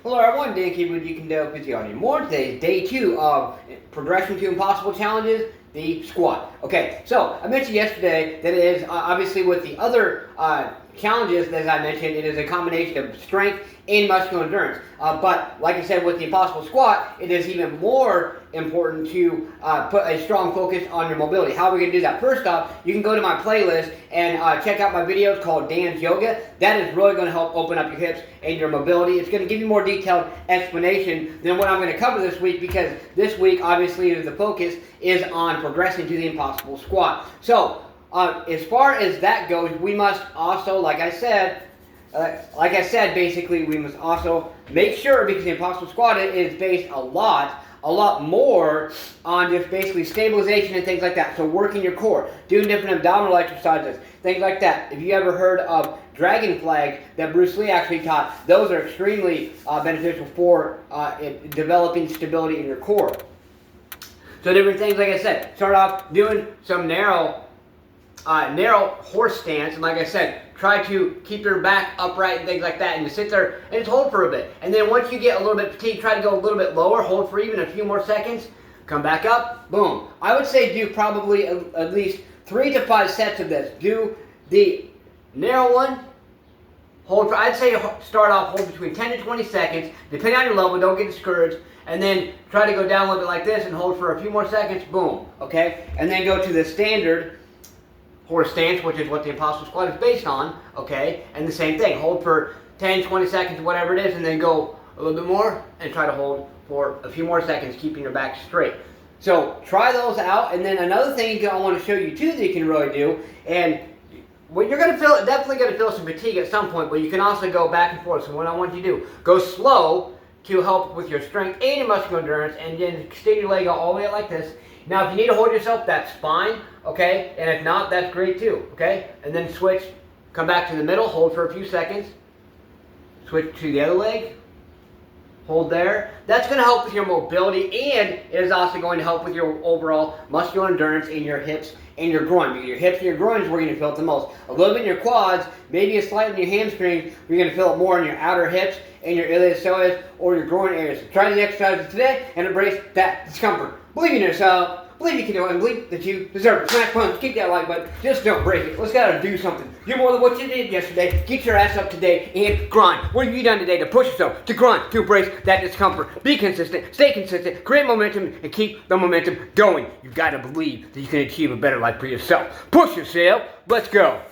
Hello everyone, Dan Keeper with You Can Do with you on more. Today is day 2 of Progression to Impossible Challenges, the squat. Okay, so I mentioned yesterday that it is obviously with the other challenges, as I mentioned, it is a combination of strength and muscular endurance. But like I said, with the impossible squat, it is even more important to put a strong focus on your mobility. How are we going to do that? First off, you can go to my playlist and check out my videos called Dan's Yoga. That is really going to help open up your hips and your mobility. It's going to give you more detailed explanation than what I'm going to cover this week, because this week, obviously, the focus is on progressing to the impossible squat. So, as far as that goes, we must also, like I said, basically, we must also make sure, because the impossible squat is based a lot more on just basically stabilization and things like that. So working your core, doing different abdominal exercises, things like that. If you ever heard of dragon flags that Bruce Lee actually taught, those are extremely beneficial for developing stability in your core. So different things, like I said, start off doing some narrow horse stance, and like I said, try to keep your back upright and things like that, and just sit there and just hold for a bit. And then once you get a little bit fatigued, try to go a little bit lower, hold for even a few more seconds, come back up, boom. I would say do probably at least 3 to 5 sets of this. Do the narrow one, hold for, I'd say start off, hold between 10 to 20 seconds, depending on your level, don't get discouraged, and then try to go down a little bit like this and hold for a few more seconds, boom, okay? And then go to the standard horse stance, which is what the impossible squat is based on, okay? And the same thing, hold for 10, 20 seconds, whatever it is, and then go a little bit more and try to hold for a few more seconds, keeping your back straight. So try those out. And then another thing I want to show you too that you can really do, and well, you're going to feel, definitely going to feel some fatigue at some point, but you can also go back and forth. So what I want you to do, go slow to help with your strength and your muscular endurance, and then extend your leg out all the way out like this. Now, if you need to hold yourself, that's fine, okay? And if not, that's great too, okay? And then switch, come back to the middle, hold for a few seconds, switch to the other leg, hold there. That's going to help with your mobility, and it is also going to help with your overall muscular endurance in your hips and your groin. Because your hips and your groin is where you're going to feel it the most. A little bit in your quads, maybe a slight in your hamstrings, you're going to feel it more in your outer hips and your iliopsoas or your groin areas. So try the exercises today and embrace that discomfort. Believe in yourself, believe you can do it, and believe that you deserve it. Smash punch, keep that like button, just don't break it. Let's gotta do something. Do more than what you did yesterday. Get your ass up today and grind. What have you done today to push yourself, to grind, to embrace that discomfort? Be consistent, stay consistent, create momentum, and keep the momentum going. You've got to believe that you can achieve a better life for yourself. Push yourself, let's go.